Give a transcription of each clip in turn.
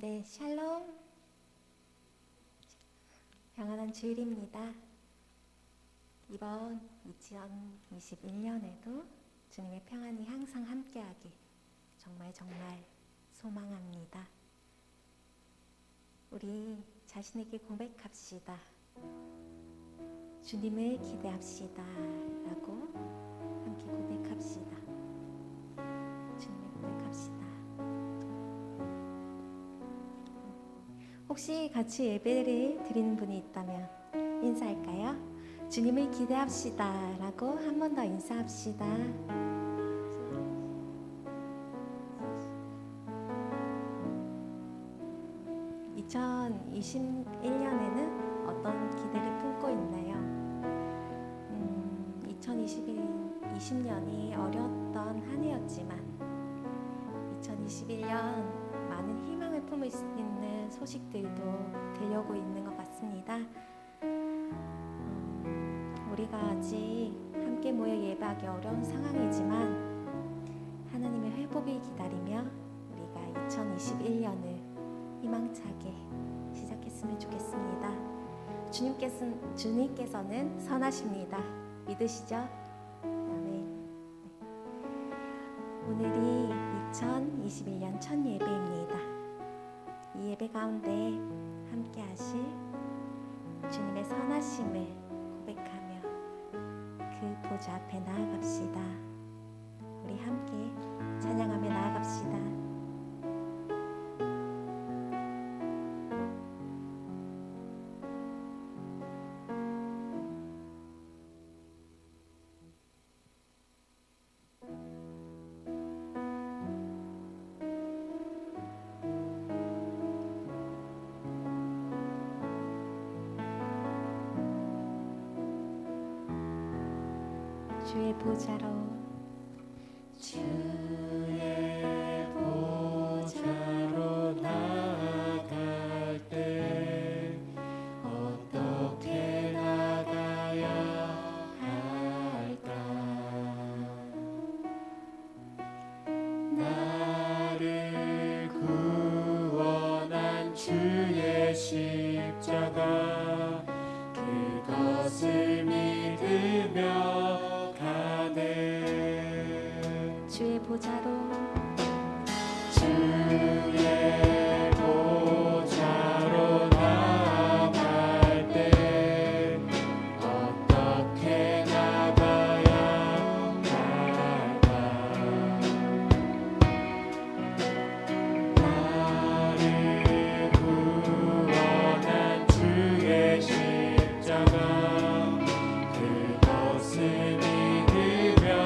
네, 샬롬. 평안한 주일입니다. 이번 2021년에도 주님의 평안이 항상 함께하길 정말 소망합니다. 우리 자신에게 고백합시다. 주님을 기대합시다 라고 함께 고백합시다. 주님을 고백합시다. 혹시 같이 예배를 드리는 분이 있다면 인사할까요? 주님을 기대합시다 라고 한 번 더 인사합시다. 2021년에는 어떤 기대를 품고 있나요? 2020년이 어려웠던 한 해였지만 2021년 많은 희망을 품을 수 있는 소식들도 들려오고 있는 것 같습니다. 우리가 아직 함께 모여 예배하기 어려운 상황이지만 하나님의 회복을 기다리며 우리가 2021년을 희망차게 시작했으면 좋겠습니다. 주님께서는 선하십니다. 믿으시죠? 아멘. 오늘이 2021년 첫 예배입니다. 이 예배 가운데 함께 하실 주님의 선하심을 고백하며 그 보좌 앞에 나아갑시다. 우리 함께 찬양하며 나아갑시다. 주의 보좌로 나아갈 때 어떻게 나가야 할까? 나를 구원한 주의 십자가 그것을 믿으며 주의 보좌로 나아갈 때 어떻게 나가야 할까? 나를 구원한 주의 십자가 그것을 믿으며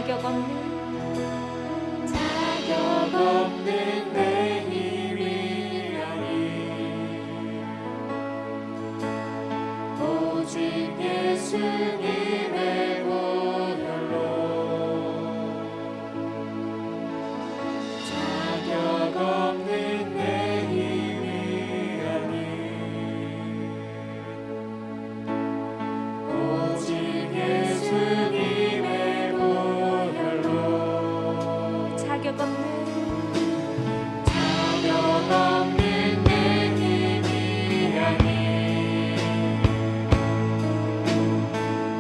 자격 없는 내 힘이 아닌 오직 예수님의 보혈로 자격 없는 내 힘이 아닌 오직 예수님의 보혈로 자격 없는 내 힘이 아닌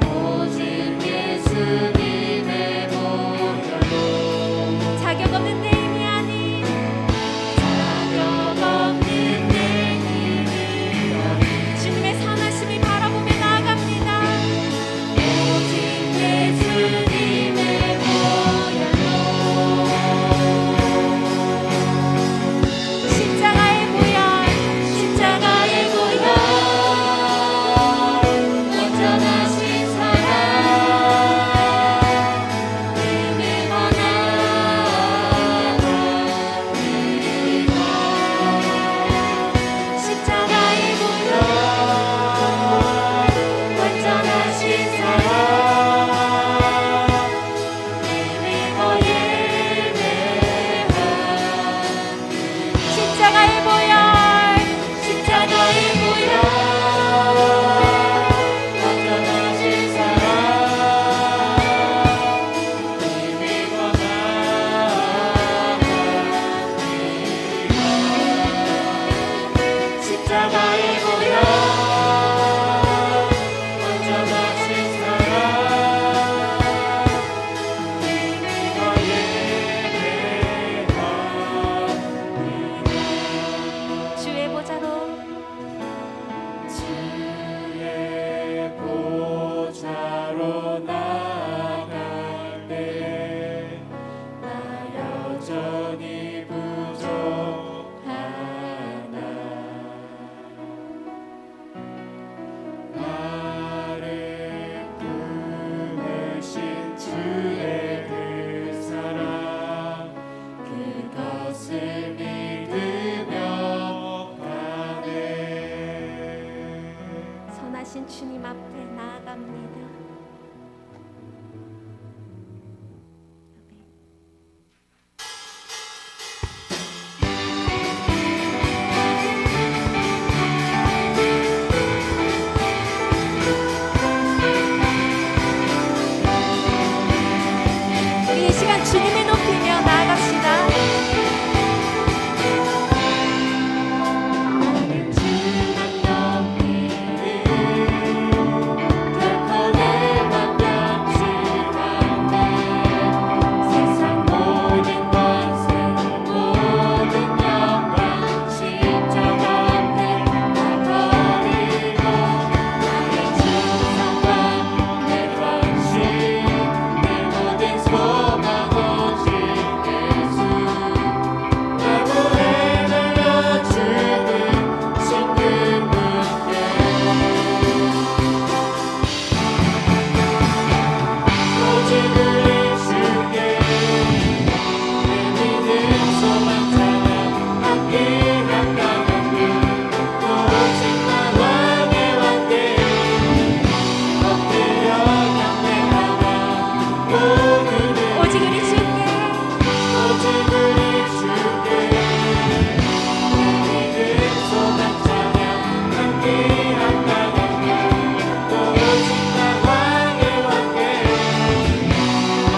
오직 예수님의 보혈로 자격 없는 내 힘이 아닌 자격 없는 내 힘이 아닌 주님의 선하심을 바라보며 나아갑니다. 오직 예수님의 보혈로 십자가의 보혈 십자가의 보혈 완전하신 사랑 힘이 원하나이다 십자가의 보혈 완전하신 사랑 힘이 예배하는 십자가의 보혈 십자가의 보혈 완전하신 사랑 힘이 원하나이다 십자가의 보혈 완전하신 사랑 힘이 예배하니라 주의 보좌로 주의 보좌로 나아갈 때 나 여전히 부족하나 나를 구하신 주의 그 사랑 그것을 믿으며 가네 선하신 주님 앞에 나아갑니다. 아멘. 우리 이 시간 주님을 높이며 나아갑시다. 나는 주만 높이리 결코 내맘 변치 않네 세상 모든 권세 모든 영광 십자가 앞에 다 버리고 나의 충성과 내 관심 내 모든 소망 오직 예수 나무 내달려 주는 신금 분께 오직 우리 주께 내 믿음 소망 찬양 함께한 가운데 오직 나 왕의 왕께 엎드려 경배하며 모두를 오직 우리 주께 오직 우리 주께 믿음 소망 찬양 함께한 가운데 오직 나 왕의 왕께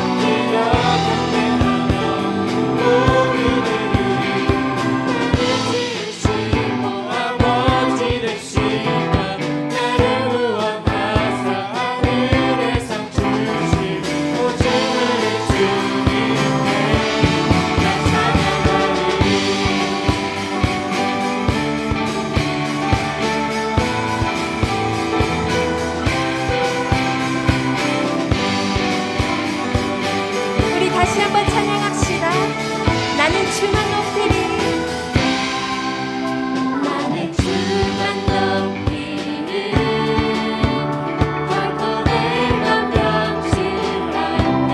엎드려 경배하며 모두를 아버지 되시며 나를 구원하사 하늘의 상 주시고 오직 우리 주님께 나 찬양하리 우리 다시 한번 찬양합시다. 나는 주만 높이리 나는 주만 높이리 결코 내맘 변치 않네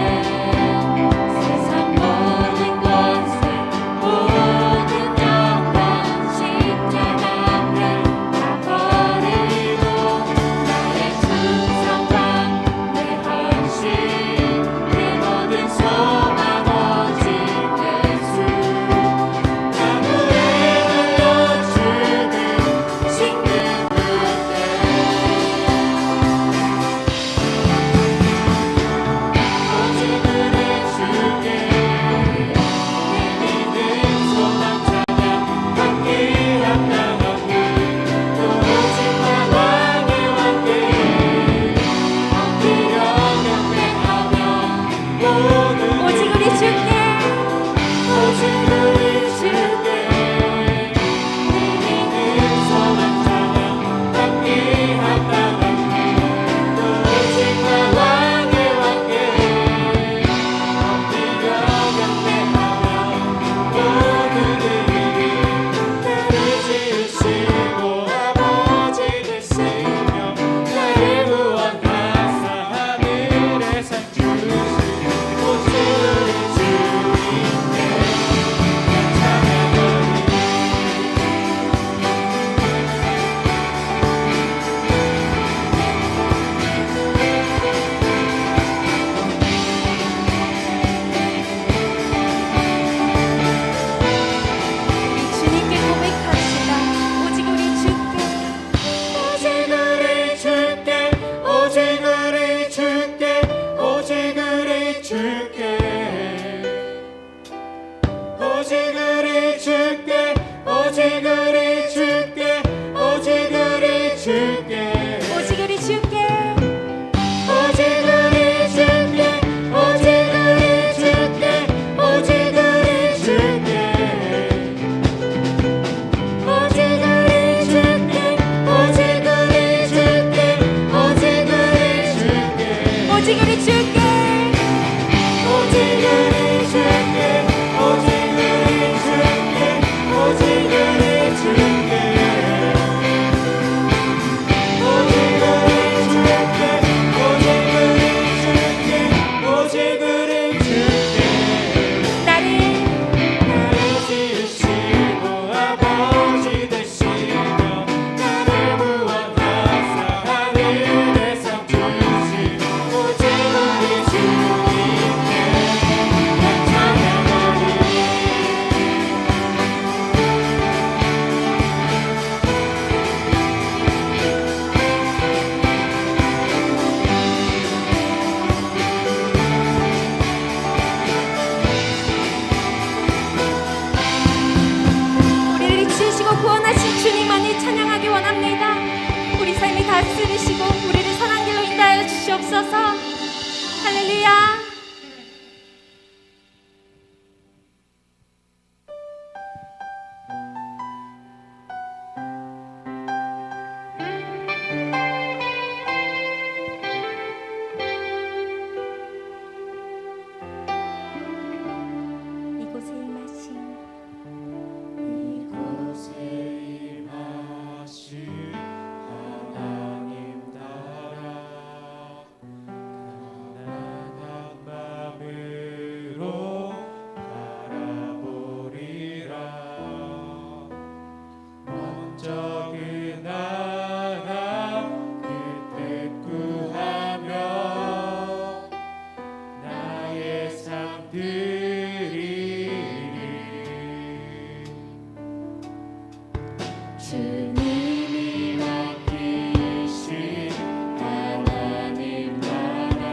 주님께 고백합시다. 오직 우리 주께, 오직 우리 주께, 오직 우리 주께, 오직 우리 주께, 오직 우리 주께, 오직 우리 주께, 오직 우리 주께, 오직 우리 주께, 오직 우리 주께, 오직 우리 주께, 오직 우리 주께, 오직 우리 주께, 오직 우리 주께, 오직 우리 주께, 오직 우리 주께, 오직 우리 주께, 오직 우리 주께, 오직 우리 주께, 나를 나를 지으시고 아버지 되시며 나를 구원하사 하늘의 상 주신 오직 우리 주님께 난 찬양하리. 우리를 지으시고 구원하신 주님만을 찬양하기 원합니다. 우리 삶이 다스리시고 우리를 선한 길로 인도하여 주시옵소서. 할렐루야. 이곳에 임하신 이곳에 임하신 하나님 나라 가난한 마음으로 바라보리라. 먼저 그 나라 그 뜻 구하며 나의 삶 드리리. 주님이 맡기신 하나님 나라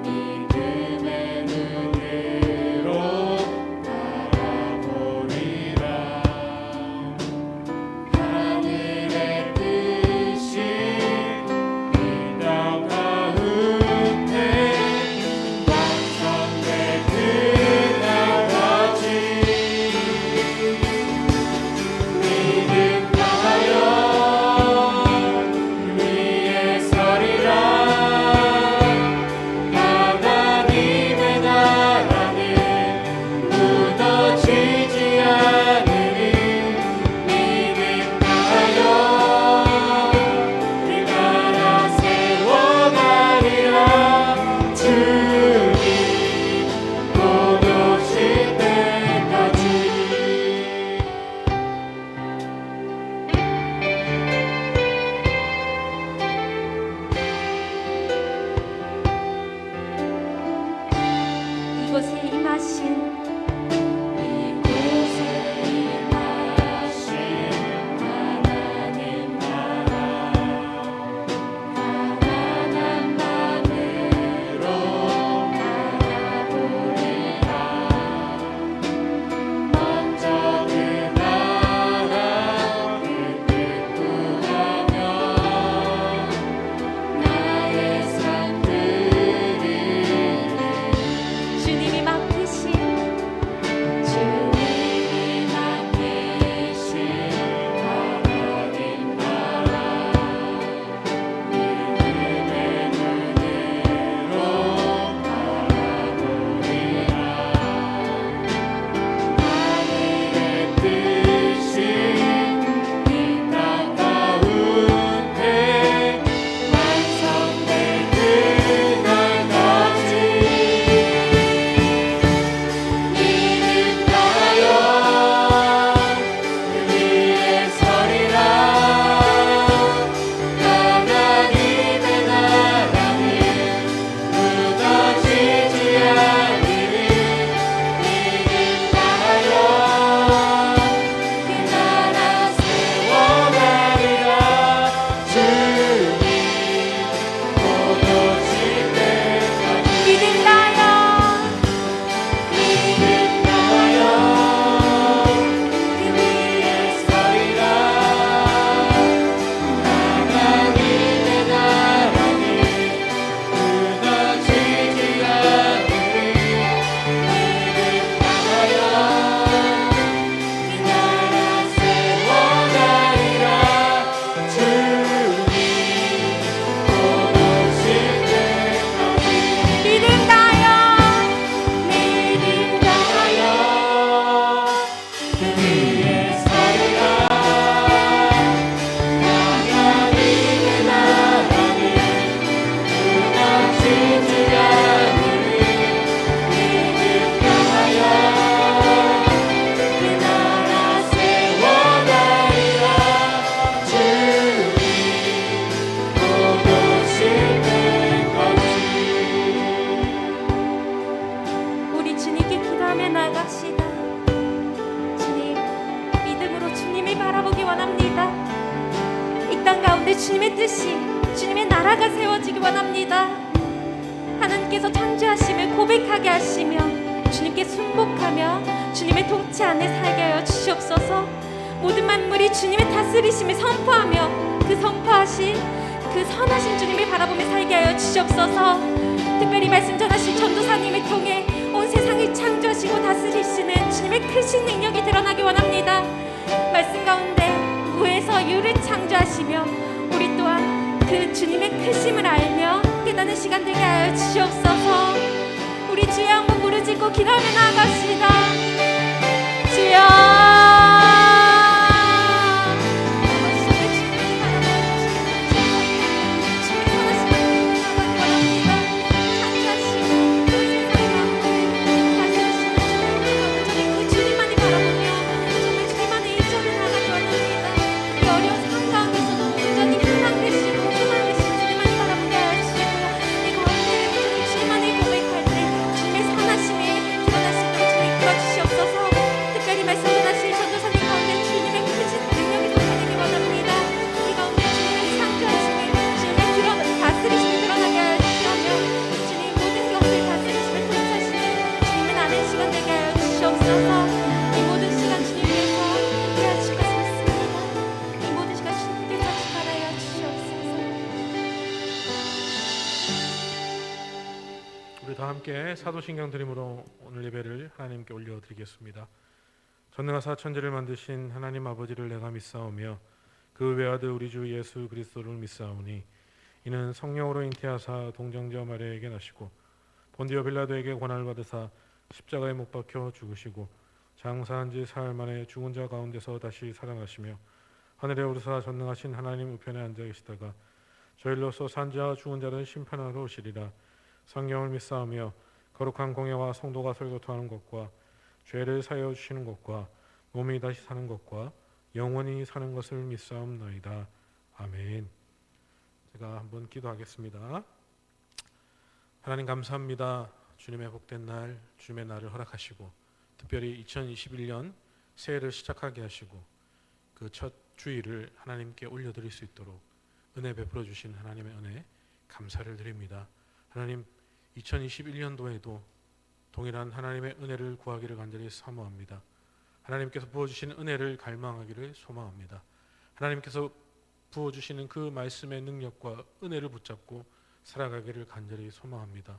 믿음의 눈으로 바라보리라. 하늘의 뜻이 이 땅 가운데 완성되리라. 채워지기 원합니다. 하나님께서 창조하심을 고백하게 하시며 주님께 순복하며 주님의 통치 안에 살게 하여 주시옵소서. 모든 만물이 주님의 다스리심을 선포하며 그 선포하신 그 선하신 주님을 바라보며 살게 하여 주시옵소서. 특별히 말씀 전하신 전도사님을 통해 온 세상을 창조하시고 다스리시는 주님의 크신 능력이 드러나기 원합니다. 말씀 가운데 무에서 유를 창조하시며 우리 또한 그 주님의 크심을 알며 깨닫는 시간 되게 하여 주시옵소서. 우리 주의 한번 부르짖고 기도하며 나아갑시다. 주여 함께 사도신경 드림으로 오늘 예배를 하나님께 올려드리겠습니다. 전능하사 천지를 만드신 하나님 아버지를 내가 믿사오며 그 외아들 우리 주 예수 그리스도를 믿사오니 이는 성령으로 잉태하사 동정자 마리아에게 나시고 본디오 빌라도에게 고난을 받으사 십자가에 못 박혀 죽으시고 장사한 지 사흘 만에 죽은 자 가운데서 다시 살아나시며 하늘에 오르사 전능하신 하나님 우편에 앉아 계시다가 저희로서 산 자와 죽은 자를 심판하러 오시리라. 성령을 믿사오며 거룩한 공예와 성도가 설교토하는 것과 죄를 사하여 주시는 것과 몸이 다시 사는 것과 영원히 사는 것을 믿사옵나이다. 아멘. 제가 한번 기도하겠습니다. 하나님 감사합니다. 주님의 복된 날, 주님의 날을 허락하시고 특별히 2021년 새해를 시작하게 하시고 그 첫 주일을 하나님께 올려드릴 수 있도록 은혜 베풀어 주신 하나님의 은혜 감사를 드립니다. 하나님 2021년도에도 동일한 하나님의 은혜를 구하기를 간절히 사모합니다. 하나님께서 부어주신 은혜를 갈망하기를 소망합니다. 하나님께서 부어주시는 그 말씀의 능력과 은혜를 붙잡고 살아가기를 간절히 소망합니다.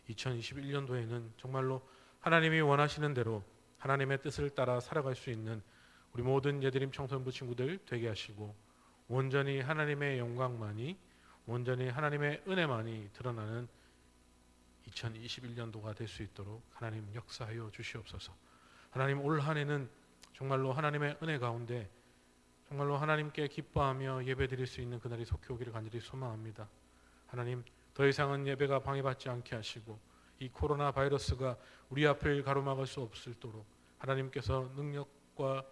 2021년도에는 정말로 하나님이 원하시는 대로 하나님의 뜻을 따라 살아갈 수 있는 우리 모든 예드림 청소년부 친구들 되게 하시고 온전히 하나님의 영광만이 온전히 하나님의 은혜만이 드러나는 2021년도가 될 수 있도록 하나님 역사하여 주시옵소서. 하나님 올 한 해는 정말로 하나님의 은혜 가운데 정말로 하나님께 기뻐하며 예배드릴 수 있는 그날이 속히 오기를 간절히 소망합니다. 하나님 더 이상은 예배가 방해받지 않게 하시고 이 코로나 바이러스가 우리 앞을 가로막을 수 없도록 하나님께서 능력과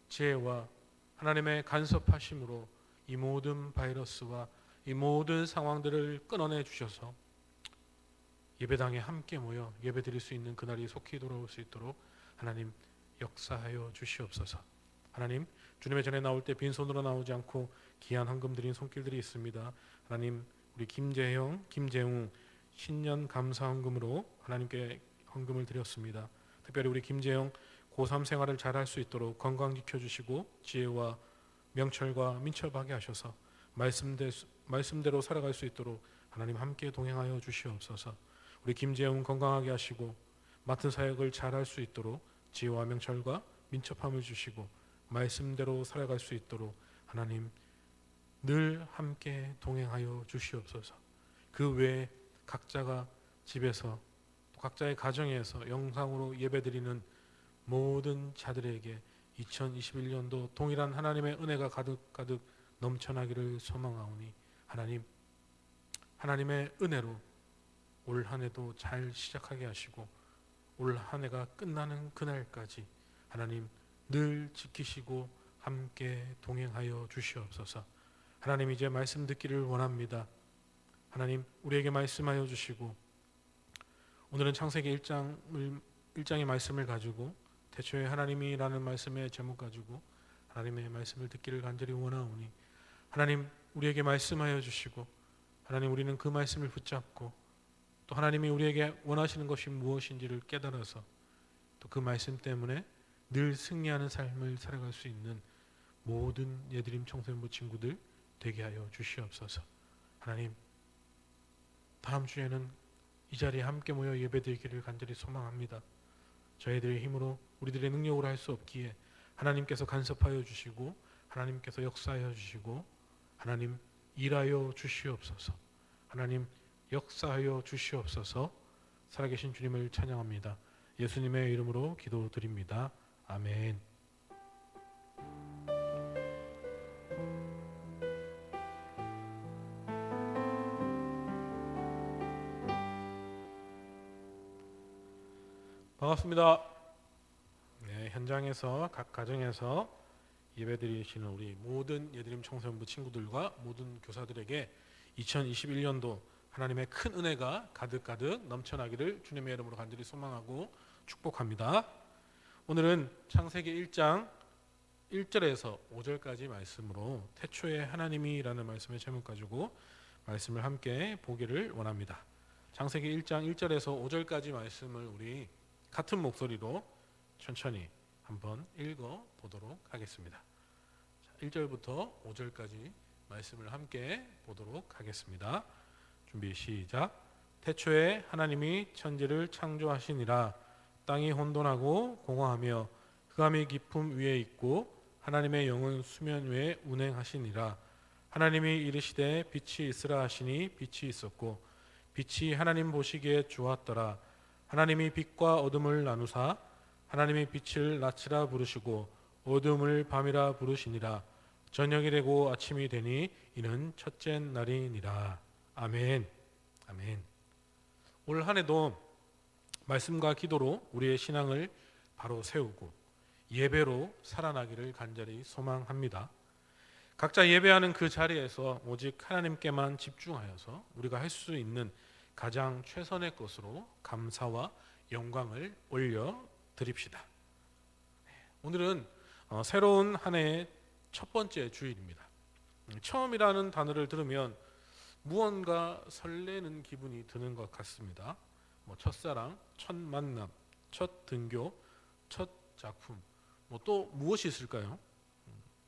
지혜와 하나님의 간섭하심으로 이 모든 바이러스와 이 모든 상황들을 끊어내 주셔서 예배당에 함께 모여 예배드릴 수 있는 그날이 속히 돌아올 수 있도록 하나님 역사하여 주시옵소서. 하나님 주님의 전에 나올 때 빈손으로 나오지 않고 귀한 헌금 드린 손길들이 있습니다. 하나님 우리 김재형, 김재웅 신년 감사 헌금으로 하나님께 헌금을 드렸습니다. 특별히 우리 김재형 고3 생활을 잘할 수 있도록 건강 지켜주시고 지혜와 명철과 민첩하게 하셔서 말씀대로 살아갈 수 있도록 하나님 함께 동행하여 주시옵소서. 우리 김재웅 건강하게 하시고 맡은 사역을 잘할 수 있도록 지혜와 명철과 민첩함을 주시고 말씀대로 살아갈 수 있도록 하나님 늘 함께 동행하여 주시옵소서. 그 외에 각자가 집에서 또 각자의 가정에서 영상으로 예배드리는 모든 자들에게 2021년도 동일한 하나님의 은혜가 가득가득 넘쳐나기를 소망하오니 하나님 하나님의 은혜로 올 한 해도 잘 시작하게 하시고 올 한 해가 끝나는 그날까지 하나님 늘 지키시고 함께 동행하여 주시옵소서. 하나님 이제 말씀 듣기를 원합니다. 하나님 우리에게 말씀하여 주시고 오늘은 창세기 1장의 말씀을 가지고 태초에 하나님이라는 말씀의 제목 가지고 하나님의 말씀을 듣기를 간절히 원하오니 하나님 우리에게 말씀하여 주시고 하나님, 우리는 그 말씀을 붙잡고 또 하나님이 우리에게 원하시는 것이 무엇인지를 깨달아서 또 그 말씀 때문에 늘 승리하는 삶을 살아갈 수 있는 모든 예드림 청소년부 친구들 되게 하여 주시옵소서. 하나님, 다음 주에는 이 자리에 함께 모여 예배드리기를 간절히 소망합니다. 저희들의 힘으로 우리들의 능력으로 할 수 없기에 하나님께서 간섭하여 주시고 하나님께서 역사하여 주시고 하나님 일하여 주시옵소서. 하나님 역사하여 주시옵소서. 살아계신 주님을 찬양합니다. 예수님의 이름으로 기도드립니다. 아멘. 반갑습니다. 네, 현장에서 각 가정에서 예배드리시는 우리 모든 예드림 청소년부 친구들과 모든 교사들에게 2021년도 하나님의 큰 은혜가 가득가득 넘쳐나기를 주님의 이름으로 간절히 소망하고 축복합니다. 오늘은 창세기 1장 1절에서 5절까지 말씀으로 태초에 하나님이라는 말씀의 제목 가지고 말씀을 함께 보기를 원합니다. 창세기 1장 1절에서 5절까지 말씀을 우리 같은 목소리로 천천히 한번 읽어 보도록 하겠습니다. 1절부터 5절까지 말씀을 함께 보도록 하겠습니다. 준비 시작. 태초에 하나님이 천지를 창조하시니라. 땅이 혼돈하고 공허하며 흑암이 깊음 위에 있고 하나님의 영은 수면 위에 운행하시니라. 하나님이 이르시되 빛이 있으라 하시니 빛이 있었고 빛이 하나님 보시기에 좋았더라. 하나님이 빛과 어둠을 나누사 하나님이 빛을 낮이라 부르시고 어둠을 밤이라 부르시니라. 저녁이 되고 아침이 되니 이는 첫째 날이니라. 아멘. 아멘. 올 한 해도 말씀과 기도로 우리의 신앙을 바로 세우고 예배로 살아나기를 간절히 소망합니다. 각자 예배하는 그 자리에서 오직 하나님께만 집중하여서 우리가 할 수 있는 가장 최선의 것으로 감사와 영광을 올려 드립시다. 오늘은 새로운 한 해의 첫 번째 주일입니다. 처음이라는 단어를 들으면 무언가 설레는 기분이 드는 것 같습니다. 첫사랑, 첫 만남, 첫 등교, 첫 작품, 또 무엇이 있을까요?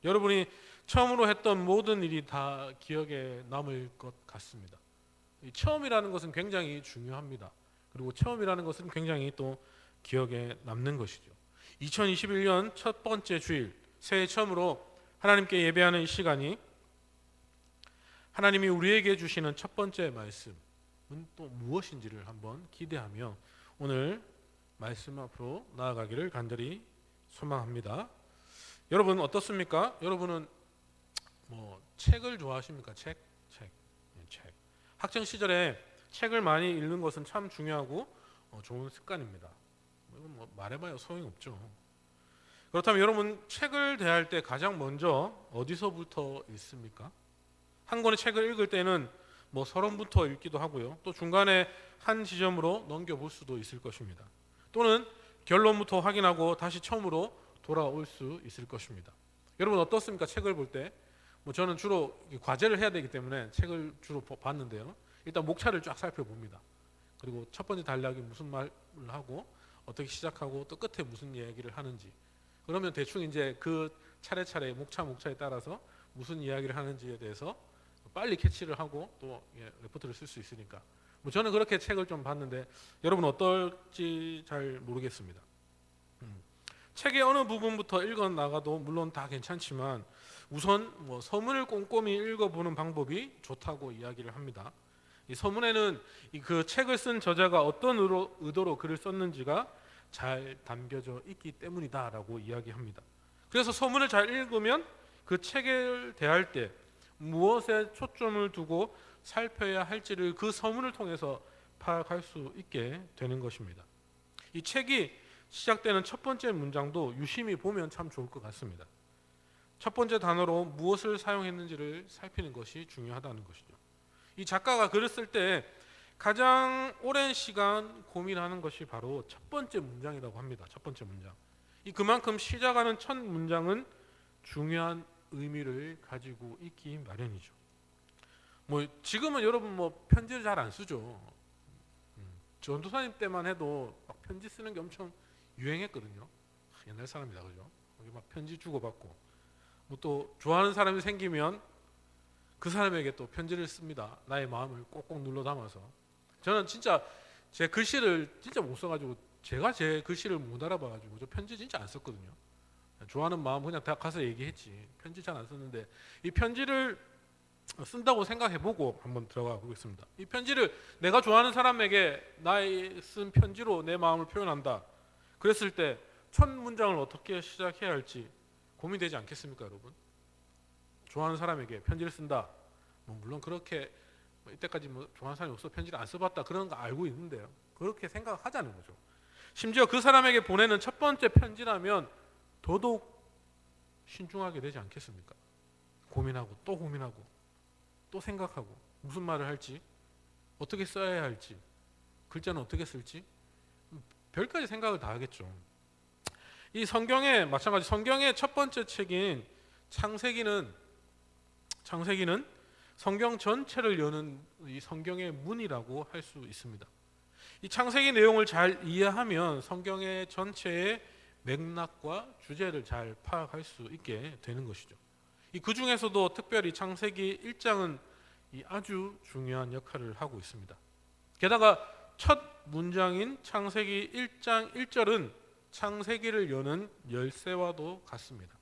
여러분이 처음으로 했던 모든 일이 다 기억에 남을 것 같습니다. 이 처음이라는 것은 굉장히 중요합니다. 그리고 처음이라는 것은 굉장히 또 기억에 남는 것이죠. 2021년 첫 번째 주일, 새해 처음으로 하나님께 예배하는 이 시간이 하나님이 우리에게 주시는 첫 번째 말씀은 또 무엇인지를 한번 기대하며 오늘 말씀 앞으로 나아가기를 간절히 소망합니다. 여러분 어떻습니까? 여러분은 책을 좋아하십니까? 책. 학창 시절에 책을 많이 읽는 것은 참 중요하고 좋은 습관입니다. 이건 말해봐야 소용이 없죠. 그렇다면 여러분 책을 대할 때 가장 먼저 어디서부터 읽습니까? 한 권의 책을 읽을 때는 서론부터 읽기도 하고요. 또 중간에 한 지점으로 넘겨볼 수도 있을 것입니다. 또는 결론부터 확인하고 다시 처음으로 돌아올 수 있을 것입니다. 여러분 어떻습니까? 책을 볼 때 저는 주로 과제를 해야 되기 때문에 책을 주로 봤는데요. 일단 목차를 쫙 살펴봅니다. 그리고 첫 번째 단락이 무슨 말을 하고 어떻게 시작하고 또 끝에 무슨 얘기를 하는지. 그러면 대충 이제 그 차례차례 목차에 따라서 무슨 이야기를 하는지에 대해서 빨리 캐치를 하고 또 레포트를 쓸 수 있으니까. 저는 그렇게 책을 좀 봤는데 여러분 어떨지 잘 모르겠습니다. 책의 어느 부분부터 읽어 나가도 물론 다 괜찮지만 우선 서문을 꼼꼼히 읽어보는 방법이 좋다고 이야기를 합니다. 이 서문에는 그 책을 쓴 저자가 어떤 의도로 글을 썼는지가 잘 담겨져 있기 때문이다라고 이야기합니다. 그래서 서문을 잘 읽으면 그 책을 대할 때 무엇에 초점을 두고 살펴야 할지를 그 서문을 통해서 파악할 수 있게 되는 것입니다. 이 책이 시작되는 첫 번째 문장도 유심히 보면 참 좋을 것 같습니다. 첫 번째 단어로 무엇을 사용했는지를 살피는 것이 중요하다는 것이죠. 이 작가가 글을 쓸 때 가장 오랜 시간 고민하는 것이 바로 첫 번째 문장이라고 합니다. 첫 번째 문장. 그만큼 시작하는 첫 문장은 중요한 의미를 가지고 있기 마련이죠. 뭐 지금은 여러분 뭐 편지를 잘 안 쓰죠. 전도사님 때만 해도 막 편지 쓰는 게 엄청 유행했거든요. 옛날 사람이다, 그죠? 거기 막 편지 주고받고, 뭐 또 좋아하는 사람이 생기면 그 사람에게 또 편지를 씁니다. 나의 마음을 꼭꼭 눌러 담아서. 저는 진짜 제 글씨를 진짜 못 써가지고, 제가 제 글씨를 못 알아봐가지고 저 편지 진짜 안 썼거든요. 좋아하는 마음 그냥 다 가서 얘기했지, 편지 잘 안 썼는데, 이 편지를 쓴다고 생각해보고 한번 들어가 보겠습니다. 이 편지를 내가 좋아하는 사람에게 나의 쓴 편지로 내 마음을 표현한다, 그랬을 때 첫 문장을 어떻게 시작해야 할지 고민되지 않겠습니까, 여러분? 좋아하는 사람에게 편지를 쓴다. 뭐 물론 그렇게 이때까지 뭐 좋아하는 사람이 없어 편지를 안 써봤다 그런 거 알고 있는데요. 그렇게 생각하자는 거죠. 심지어 그 사람에게 보내는 첫 번째 편지라면 더더욱 신중하게 되지 않겠습니까? 고민하고 또 고민하고 또 생각하고 무슨 말을 할지, 어떻게 써야 할지, 글자는 어떻게 쓸지 별까지 생각을 다 하겠죠. 이 성경에 마찬가지, 성경의 첫 번째 책인 창세기는 성경 전체를 여는 이 성경의 문이라고 할 수 있습니다. 이 창세기 내용을 잘 이해하면 성경의 전체의 맥락과 주제를 잘 파악할 수 있게 되는 것이죠. 그 중에서도 특별히 창세기 1장은 이 아주 중요한 역할을 하고 있습니다. 게다가 첫 문장인 창세기 1장 1절은 창세기를 여는 열쇠와도 같습니다.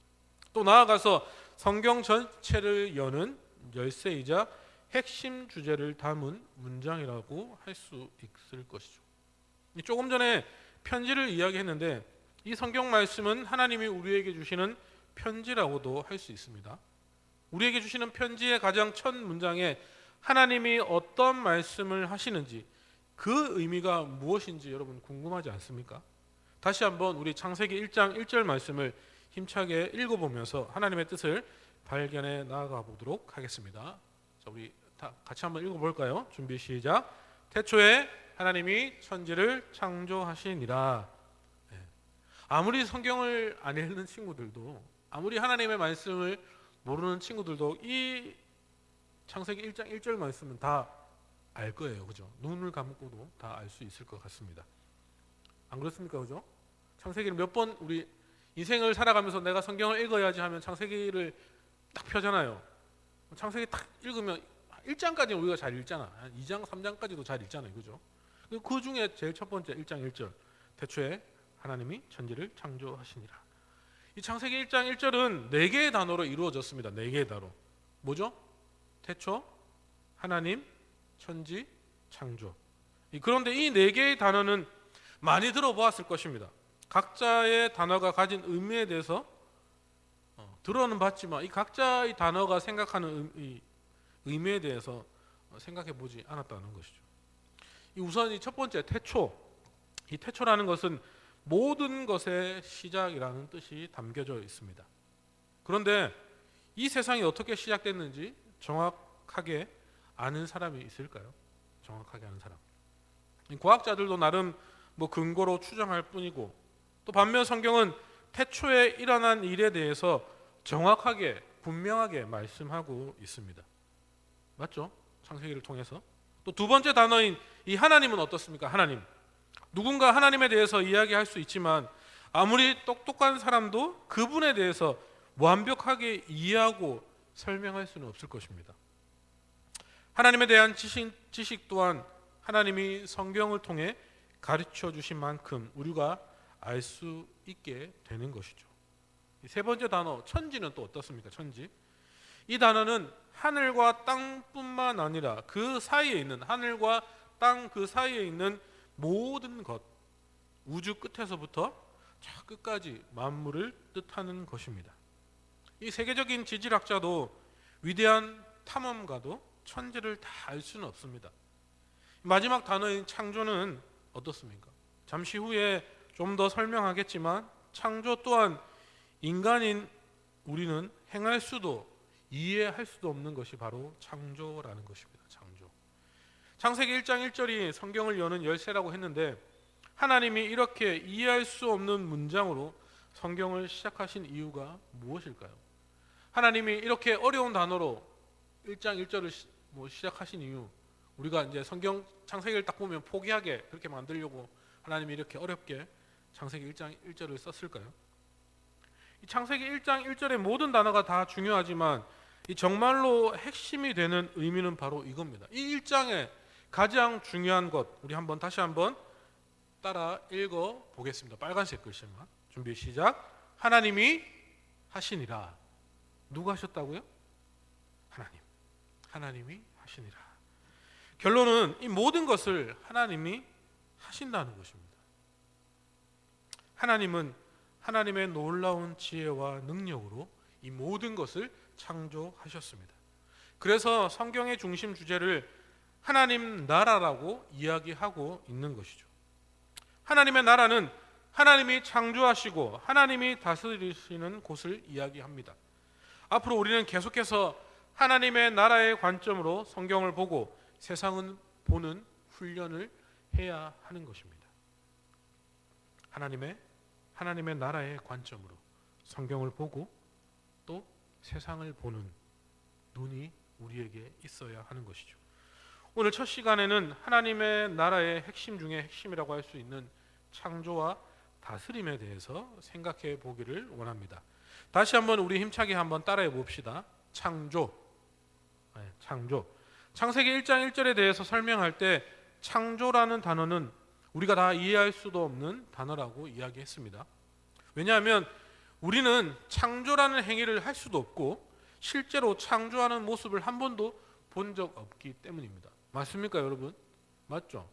또 나아가서 성경 전체를 여는 열쇠이자 핵심 주제를 담은 문장이라고 할 수 있을 것이죠. 조금 전에 편지를 이야기했는데, 이 성경 말씀은 하나님이 우리에게 주시는 편지라고도 할 수 있습니다. 우리에게 주시는 편지의 가장 첫 문장에 하나님이 어떤 말씀을 하시는지, 그 의미가 무엇인지 여러분 궁금하지 않습니까? 다시 한번 우리 창세기 1장 1절 말씀을 힘차게 읽어보면서 하나님의 뜻을 발견해 나아가 보도록 하겠습니다. 자, 우리 다 같이 한번 읽어볼까요? 준비 시작. 태초에 하나님이 천지를 창조하시니라. 아무리 성경을 안 읽는 친구들도, 아무리 하나님의 말씀을 모르는 친구들도 이 창세기 1장 1절 말씀은 다 알 거예요, 그죠? 눈을 감고도 다 알 수 있을 것 같습니다. 안 그렇습니까, 그죠? 창세기를 몇 번 우리 인생을 살아가면서 내가 성경을 읽어야지 하면 창세기를 딱 펴잖아요. 창세기 딱 읽으면 1장까지는 우리가 잘 읽잖아. 2장, 3장까지도 잘 읽잖아요, 그죠? 그 중에 제일 첫 번째 1장 1절, 태초에 하나님이 천지를 창조하시니라. 이 창세기 1장 1절은 4개의 단어로 이루어졌습니다. 4개의 단어. 뭐죠? 태초, 하나님, 천지, 창조. 그런데 이 4개의 단어는 많이 들어보았을 것입니다. 각자의 단어가 가진 의미에 대해서 들어는 봤지만 이 각자의 단어가 생각하는 의미에 대해서 생각해 보지 않았다는 것이죠. 우선 이 첫 번째 태초, 이 태초라는 것은 모든 것의 시작이라는 뜻이 담겨져 있습니다. 그런데 이 세상이 어떻게 시작됐는지 정확하게 아는 사람이 있을까요? 정확하게 아는 사람. 과학자들도 나름 뭐 근거로 추정할 뿐이고, 또 반면 성경은 태초에 일어난 일에 대해서 정확하게 분명하게 말씀하고 있습니다. 맞죠? 창세기를 통해서. 또 두 번째 단어인 이 하나님은 어떻습니까? 하나님. 누군가 하나님에 대해서 이야기할 수 있지만 아무리 똑똑한 사람도 그분에 대해서 완벽하게 이해하고 설명할 수는 없을 것입니다. 하나님에 대한 지식 또한 하나님이 성경을 통해 가르쳐 주신 만큼 우리가 알 수 있게 되는 것이죠. 세 번째 단어 천지는 또 어떻습니까? 천지. 이 단어는 하늘과 땅뿐만 아니라 그 사이에 있는, 하늘과 땅 그 사이에 있는 모든 것, 우주 끝에서부터 저 끝까지 만물을 뜻하는 것입니다. 이 세계적인 지질학자도 위대한 탐험가도 천지를 다 알 수는 없습니다. 마지막 단어인 창조는 어떻습니까? 잠시 후에 좀 더 설명하겠지만 창조 또한 인간인 우리는 행할 수도 이해할 수도 없는 것이 바로 창조라는 것입니다. 창조. 창세기 1장 1절이 성경을 여는 열쇠라고 했는데, 하나님이 이렇게 이해할 수 없는 문장으로 성경을 시작하신 이유가 무엇일까요? 하나님이 이렇게 어려운 단어로 1장 1절을 뭐 시작하신 이유, 우리가 이제 성경 창세기를 딱 보면 포기하게 그렇게 만들려고 하나님이 이렇게 어렵게 창세기 1장 1절을 썼을까요? 이 창세기 1장 1절의 모든 단어가 다 중요하지만 이 정말로 핵심이 되는 의미는 바로 이겁니다. 이 1장의 가장 중요한 것, 우리 다시 한번 따라 읽어 보겠습니다. 빨간색 글씨만. 준비 시작. 하나님이 하시니라. 누가 하셨다고요? 하나님이 하시니라. 결론은 이 모든 것을 하나님이 하신다는 것입니다. 하나님은 하나님의 놀라운 지혜와 능력으로 이 모든 것을 창조하셨습니다. 그래서 성경의 중심 주제를 하나님 나라라고 이야기하고 있는 것이죠. 하나님의 나라는 하나님이 창조하시고 하나님이 다스리시는 곳을 이야기합니다. 앞으로 우리는 계속해서 하나님의 나라의 관점으로 성경을 보고 세상을 보는 훈련을 해야 하는 것입니다. 하나님의 나라의 관점으로 성경을 보고 또 세상을 보는 눈이 우리에게 있어야 하는 것이죠. 오늘 첫 시간에는 하나님의 나라의 핵심 중에 핵심이라고 할 수 있는 창조와 다스림에 대해서 생각해 보기를 원합니다. 다시 한번 우리 힘차게 한번 따라해 봅시다. 창조. 창세기 1장 1절에 대해서 설명할 때 창조라는 단어는 우리가 다 이해할 수도 없는 단어라고 이야기했습니다. 왜냐하면 우리는 창조라는 행위를 할 수도 없고 실제로 창조하는 모습을 한 번도 본 적 없기 때문입니다. 맞습니까, 여러분? 맞죠?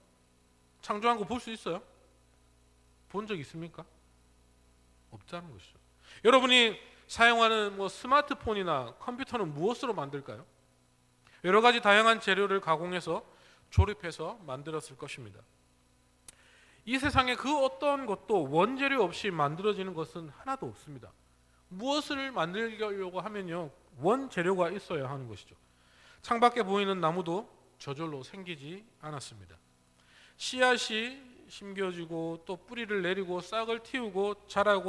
창조한 거 볼 수 있어요? 본 적 있습니까? 없다는 것이죠. 여러분이 사용하는 스마트폰이나 컴퓨터는 무엇으로 만들까요? 여러 가지 다양한 재료를 가공해서 조립해서 만들었을 것입니다. 이 세상에 그 어떤 것도 원재료 없이 만들어지는 것은 하나도 없습니다. 무엇을 만들려고 하면요, 원재료가 있어야 하는 것이죠. 창밖에 보이는 나무도 저절로 생기지 않았습니다. 씨앗이 심겨지고 또 뿌리를 내리고 싹을 틔우고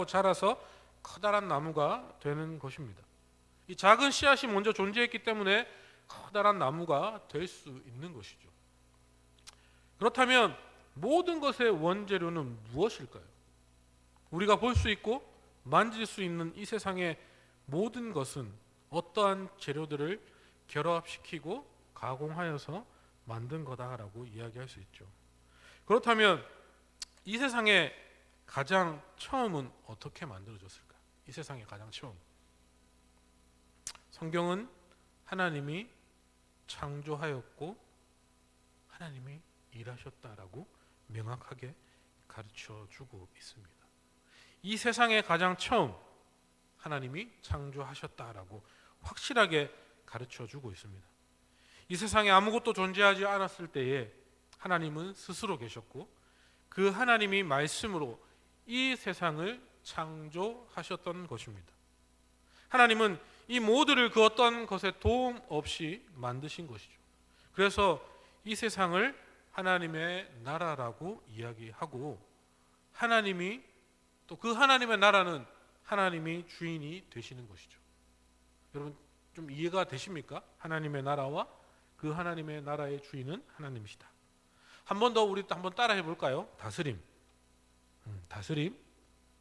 자라서 커다란 나무가 되는 것입니다. 이 작은 씨앗이 먼저 존재했기 때문에 커다란 나무가 될 수 있는 것이죠. 그렇다면 모든 것의 원재료는 무엇일까요? 우리가 볼 수 있고 만질 수 있는 이 세상의 모든 것은 어떠한 재료들을 결합시키고 가공하여서 만든 거다라고 이야기할 수 있죠. 그렇다면 이 세상의 가장 처음은 어떻게 만들어졌을까? 이 세상의 가장 처음. 성경은 하나님이 창조하였고 하나님이 일하셨다라고 명확하게 가르쳐 주고 있습니다. 이 세상의 가장 처음 하나님이 창조하셨다라고 확실하게 가르쳐 주고 있습니다. 이 세상에 아무것도 존재하지 않았을 때에 하나님은 스스로 계셨고 그 하나님이 말씀으로 이 세상을 창조하셨던 것입니다. 하나님은 이 모두를 그 어떤 것에 도움 없이 만드신 것이죠. 그래서 이 세상을 하나님의 나라라고 이야기하고 하나님이 또 그 하나님의 나라는 하나님이 주인이 되시는 것이죠. 여러분 좀 이해가 되십니까? 하나님의 나라와 그 하나님의 나라의 주인은 하나님이시다. 한 번 더 우리 한번 따라해 볼까요? 다스림. 다스림.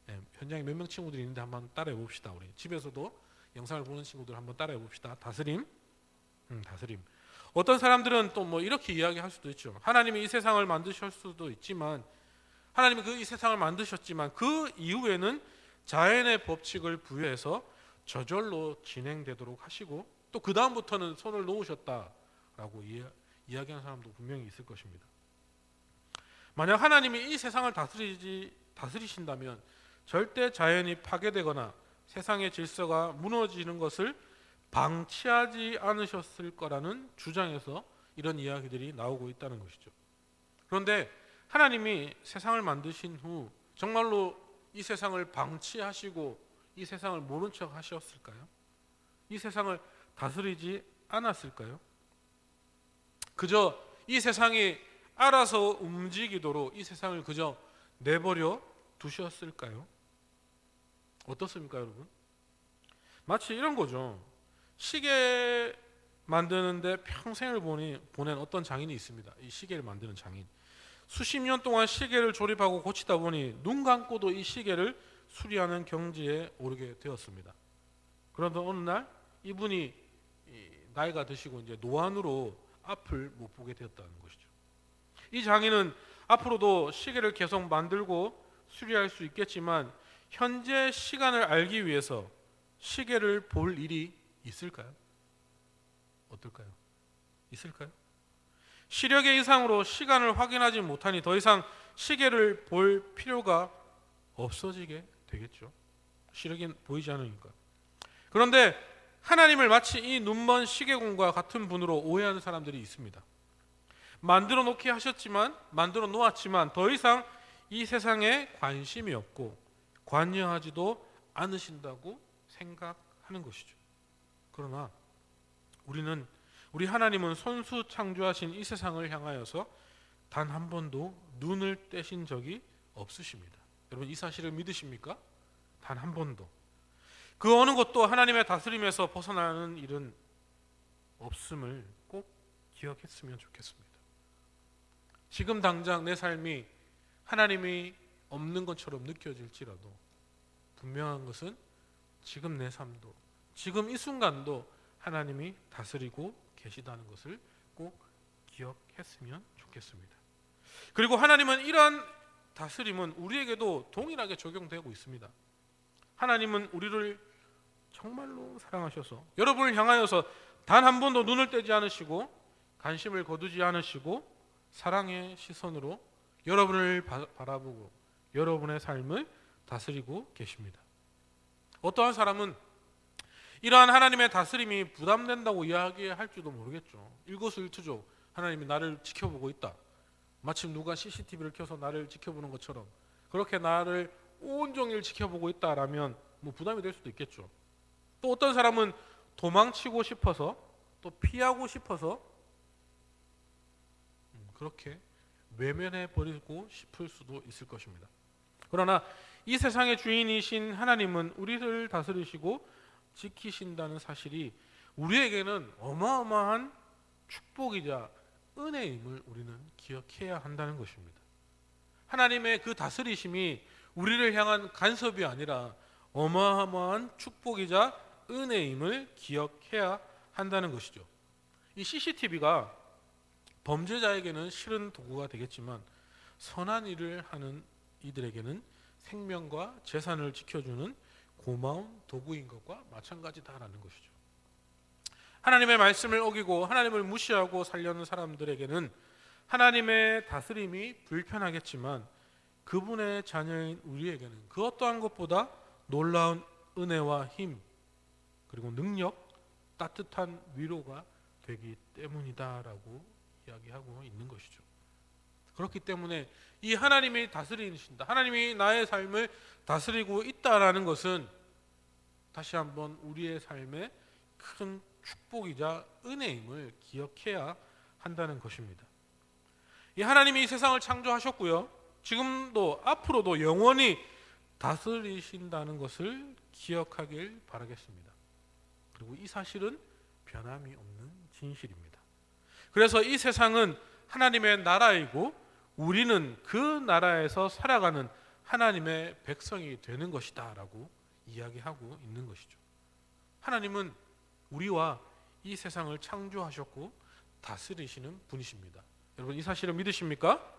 네, 현장에 몇 명 친구들이 있는데 한번 따라해 봅시다. 우리 집에서도 영상을 보는 친구들 한번 따라해 봅시다. 다스림. 다스림. 어떤 사람들은 또 이렇게 이야기할 수도 있죠. 하나님이 이 세상을 만드실 수도 있지만 하나님이 이 세상을 만드셨지만 그 이후에는 자연의 법칙을 부여해서 저절로 진행되도록 하시고 또 그 다음부터는 손을 놓으셨다라고 이야기하는 사람도 분명히 있을 것입니다. 만약 하나님이 이 세상을 다스리신다면 절대 자연이 파괴되거나 세상의 질서가 무너지는 것을 방치하지 않으셨을 거라는 주장에서 이런 이야기들이 나오고 있다는 것이죠. 그런데 하나님이 세상을 만드신 후 정말로 이 세상을 방치하시고 이 세상을 모른 척 하셨을까요? 이 세상을 다스리지 않았을까요? 그저 이 세상이 알아서 움직이도록 이 세상을 그저 내버려 두셨을까요? 어떻습니까, 여러분? 마치 이런 거죠. 시계 만드는데 평생을 보낸 어떤 장인이 있습니다. 이 시계를 만드는 장인. 수십 년 동안 시계를 조립하고 고치다 보니 눈 감고도 이 시계를 수리하는 경지에 오르게 되었습니다. 그런데 어느 날 이분이 나이가 드시고 이제 노안으로 앞을 못 보게 되었다는 것이죠. 이 장인은 앞으로도 시계를 계속 만들고 수리할 수 있겠지만 현재 시간을 알기 위해서 시계를 볼 일이 있을까요? 어떨까요? 있을까요? 시력의 이상으로 시간을 확인하지 못하니 더 이상 시계를 볼 필요가 없어지게 되겠죠. 시력이 보이지 않으니까. 그런데 하나님을 마치 이 눈먼 시계공과 같은 분으로 오해하는 사람들이 있습니다. 만들어 놓았지만 더 이상 이 세상에 관심이 없고 관여하지도 않으신다고 생각하는 것이죠. 그러나 우리 하나님은 손수 창조하신 이 세상을 향하여서 단 한 번도 눈을 떼신 적이 없으십니다. 여러분 이 사실을 믿으십니까? 단 한 번도. 그 어느 것도 하나님의 다스림에서 벗어나는 일은 없음을 꼭 기억했으면 좋겠습니다. 지금 당장 내 삶이 하나님이 없는 것처럼 느껴질지라도 분명한 것은 지금 내 삶도 지금 이 순간도 하나님이 다스리고 계시다는 것을 꼭 기억했으면 좋겠습니다. 그리고 하나님은 이러한 다스림은 우리에게도 동일하게 적용되고 있습니다. 하나님은 우리를 정말로 사랑하셔서 여러분을 향하여서 단 한 번도 눈을 떼지 않으시고 관심을 거두지 않으시고 사랑의 시선으로 여러분을 바라보고 여러분의 삶을 다스리고 계십니다. 어떠한 사람은 이러한 하나님의 다스림이 부담된다고 이야기할지도 모르겠죠. 일거수일투족 하나님이 나를 지켜보고 있다. 마침 누가 CCTV를 켜서 나를 지켜보는 것처럼 그렇게 나를 온종일 지켜보고 있다라면 뭐 부담이 될 수도 있겠죠. 또 어떤 사람은 도망치고 싶어서 또 피하고 싶어서 그렇게 외면해 버리고 싶을 수도 있을 것입니다. 그러나 이 세상의 주인이신 하나님은 우리를 다스리시고 지키신다는 사실이 우리에게는 어마어마한 축복이자 은혜임을 우리는 기억해야 한다는 것입니다. 하나님의 그 다스리심이 우리를 향한 간섭이 아니라 어마어마한 축복이자 은혜임을 기억해야 한다는 것이죠. 이 CCTV가 범죄자에게는 싫은 도구가 되겠지만 선한 일을 하는 이들에게는 생명과 재산을 지켜주는 고마운 도구인 것과 마찬가지다라는 것이죠. 하나님의 말씀을 어기고 하나님을 무시하고 살려는 사람들에게는 하나님의 다스림이 불편하겠지만 그분의 자녀인 우리에게는 그 어떠한 것보다 놀라운 은혜와 힘 그리고 능력, 따뜻한 위로가 되기 때문이다라고 이야기하고 있는 것이죠. 그렇기 때문에 이 하나님이 다스리신다, 하나님이 나의 삶을 다스리고 있다라는 것은 다시 한번 우리의 삶의 큰 축복이자 은혜임을 기억해야 한다는 것입니다. 이 하나님이 이 세상을 창조하셨고요, 지금도 앞으로도 영원히 다스리신다는 것을 기억하길 바라겠습니다. 그리고 이 사실은 변함이 없는 진실입니다. 그래서 이 세상은 하나님의 나라이고 우리는 그 나라에서 살아가는 하나님의 백성이 되는 것이다 라고 이야기하고 있는 것이죠. 하나님은 우리와 이 세상을 창조하셨고 다스리시는 분이십니다. 여러분 이 사실을 믿으십니까?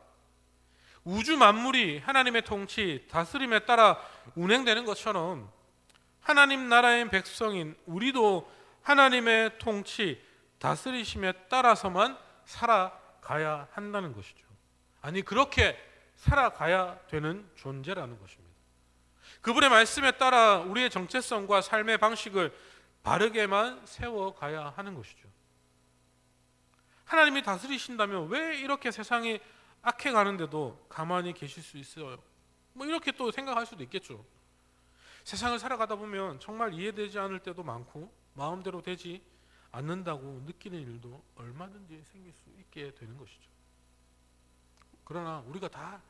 우주 만물이 하나님의 통치, 다스림에 따라 운행되는 것처럼 하나님 나라의 백성인 우리도 하나님의 통치, 다스리심에 따라서만 살아가야 한다는 것이죠. 아니 그렇게 살아가야 되는 존재라는 것입니다. 그분의 말씀에 따라 우리의 정체성과 삶의 방식을 바르게만 세워가야 하는 것이죠. 하나님이 다스리신다면 왜 이렇게 세상이 악해가는데도 가만히 계실 수 있어요? 뭐 이렇게 또 생각할 수도 있겠죠. 세상을 살아가다 보면 정말 이해되지 않을 때도 많고 마음대로 되지 않는다고 느끼는 일도 얼마든지 생길 수 있게 되는 것이죠. 그러나 우리가 다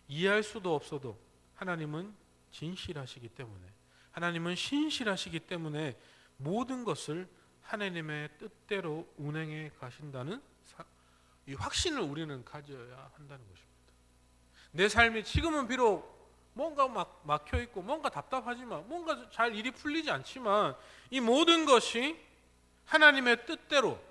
이해할 수도 없어도 하나님은 진실하시기 때문에, 하나님은 신실하시기 때문에 모든 것을 하나님의 뜻대로 운행해 가신다는 이 확신을 우리는 가져야 한다는 것입니다. 내 삶이 지금은 비록 뭔가 막 막혀 있고 뭔가 답답하지만 뭔가 잘 일이 풀리지 않지만 이 모든 것이 하나님의 뜻대로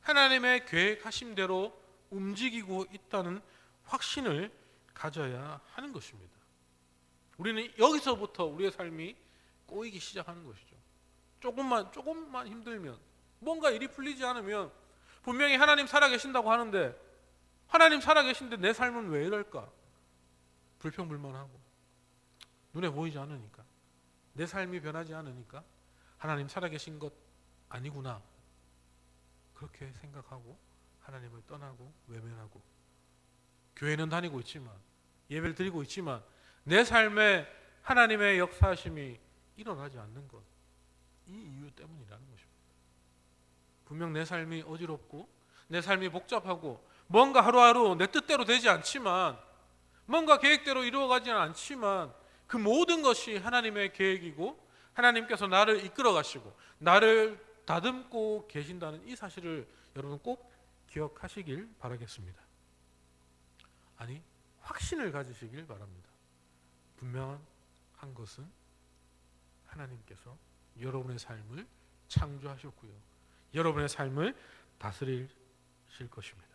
하나님의 계획하심대로 움직이고 있다는 확신을 가져야 하는 것입니다. 우리는 여기서부터 우리의 삶이 꼬이기 시작하는 것이죠. 조금만 힘들면 뭔가 일이 풀리지 않으면 분명히 하나님 살아계신다고 하는데 하나님 살아계신데 내 삶은 왜 이럴까? 불평불만하고 눈에 보이지 않으니까 내 삶이 변하지 않으니까 하나님 살아계신 것 아니구나 그렇게 생각하고 하나님을 떠나고 외면하고 교회는 다니고 있지만 예배를 드리고 있지만 내 삶에 하나님의 역사하심이 일어나지 않는 것 이 이유 때문이라는 것입니다. 분명 내 삶이 어지럽고 내 삶이 복잡하고 뭔가 하루하루 내 뜻대로 되지 않지만 뭔가 계획대로 이루어가지는 않지만 그 모든 것이 하나님의 계획이고 하나님께서 나를 이끌어 가시고 나를 다듬고 계신다는 이 사실을 여러분 꼭 기억하시길 바라겠습니다. 아니 확신을 가지시길 바랍니다. 분명한 것은 하나님께서 여러분의 삶을 창조하셨고요. 여러분의 삶을 다스리실 것입니다.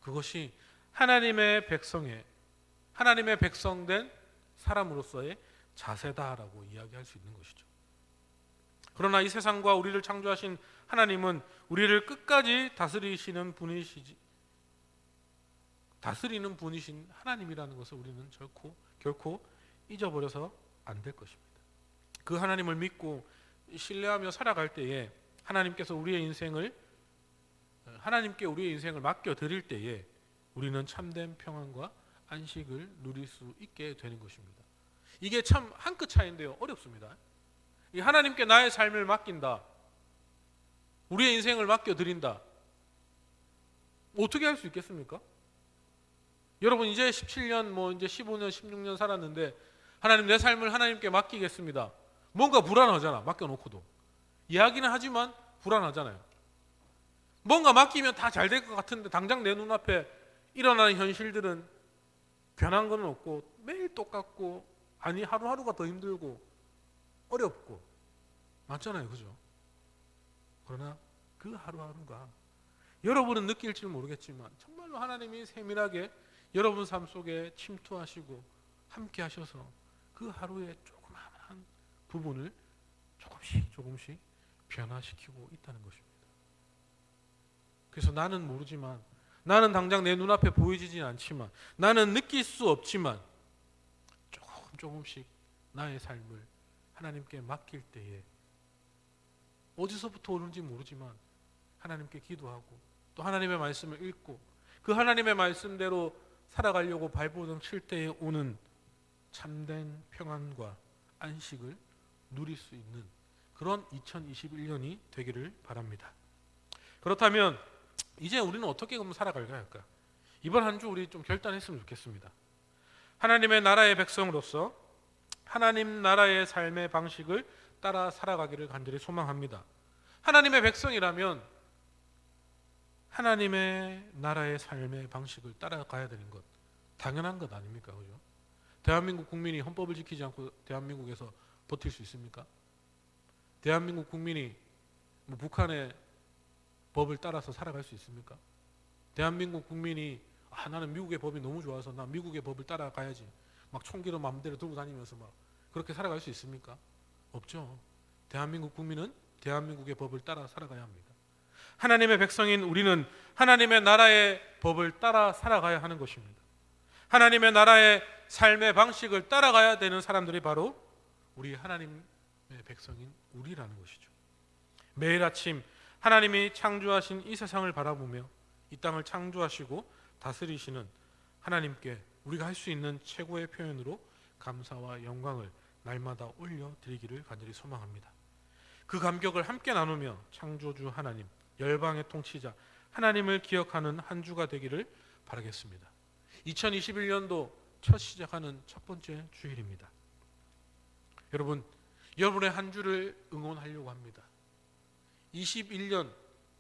그것이 하나님의 백성된 사람으로서의 자세다라고 이야기할 수 있는 것이죠. 그러나 이 세상과 우리를 창조하신 하나님은 우리를 끝까지 다스리는 분이신 하나님이라는 것을 우리는 결코 잊어버려서 안 될 것입니다. 그 하나님을 믿고 신뢰하며 살아갈 때에 하나님께 우리의 인생을 맡겨 드릴 때에 우리는 참된 평안과 안식을 누릴 수 있게 되는 것입니다. 이게 참 한 끗 차이인데요. 어렵습니다. 이 하나님께 나의 삶을 맡긴다. 우리의 인생을 맡겨 드린다. 어떻게 할 수 있겠습니까? 여러분 이제 17년 이제 15년 16년 살았는데 하나님 내 삶을 하나님께 맡기겠습니다. 뭔가 불안하잖아. 맡겨놓고도 이야기는 하지만 불안하잖아요. 뭔가 맡기면 다 잘 될 것 같은데 당장 내 눈앞에 일어나는 현실들은 변한 건 없고 매일 똑같고 아니 하루하루가 더 힘들고 어렵고 맞잖아요. 그죠? 그러나 그 하루하루가 여러분은 느낄지 모르겠지만 정말로 하나님이 세밀하게 여러분 삶 속에 침투하시고 함께 하셔서 그 하루의 조그마한 부분을 조금씩 변화시키고 있다는 것입니다. 그래서 나는 모르지만 나는 당장 내 눈앞에 보이지는 않지만 나는 느낄 수 없지만 조금씩 나의 삶을 하나님께 맡길 때에 어디서부터 오는지 모르지만 하나님께 기도하고 또 하나님의 말씀을 읽고 그 하나님의 말씀대로 살아가려고 발버둥 칠 때에 오는 참된 평안과 안식을 누릴 수 있는 그런 2021년이 되기를 바랍니다. 그렇다면 이제 우리는 어떻게 그럼 살아가야 할까? 이번 한 주 우리 좀 결단했으면 좋겠습니다. 하나님의 나라의 백성으로서 하나님 나라의 삶의 방식을 따라 살아가기를 간절히 소망합니다. 하나님의 백성이라면 하나님의 나라의 삶의 방식을 따라가야 되는 것 당연한 것 아닙니까? 그죠? 대한민국 국민이 헌법을 지키지 않고 대한민국에서 버틸 수 있습니까? 대한민국 국민이 북한의 법을 따라서 살아갈 수 있습니까? 대한민국 국민이 나는 미국의 법이 너무 좋아서 나 미국의 법을 따라가야지 막 총기로 마음대로 들고 다니면서 막 그렇게 살아갈 수 있습니까? 없죠. 대한민국 국민은 대한민국의 법을 따라 살아가야 합니다. 하나님의 백성인 우리는 하나님의 나라의 법을 따라 살아가야 하는 것입니다. 하나님의 나라의 삶의 방식을 따라가야 되는 사람들이 바로 우리 하나님의 백성인 우리라는 것이죠. 매일 아침 하나님이 창조하신 이 세상을 바라보며 이 땅을 창조하시고 다스리시는 하나님께 우리가 할 수 있는 최고의 표현으로 감사와 영광을 날마다 올려드리기를 간절히 소망합니다. 그 감격을 함께 나누며 창조주 하나님, 열방의 통치자 하나님을 기억하는 한 주가 되기를 바라겠습니다. 2021년도 첫 시작하는 첫 번째 주일입니다. 여러분, 여러분의 한 주를 응원하려고 합니다. 21년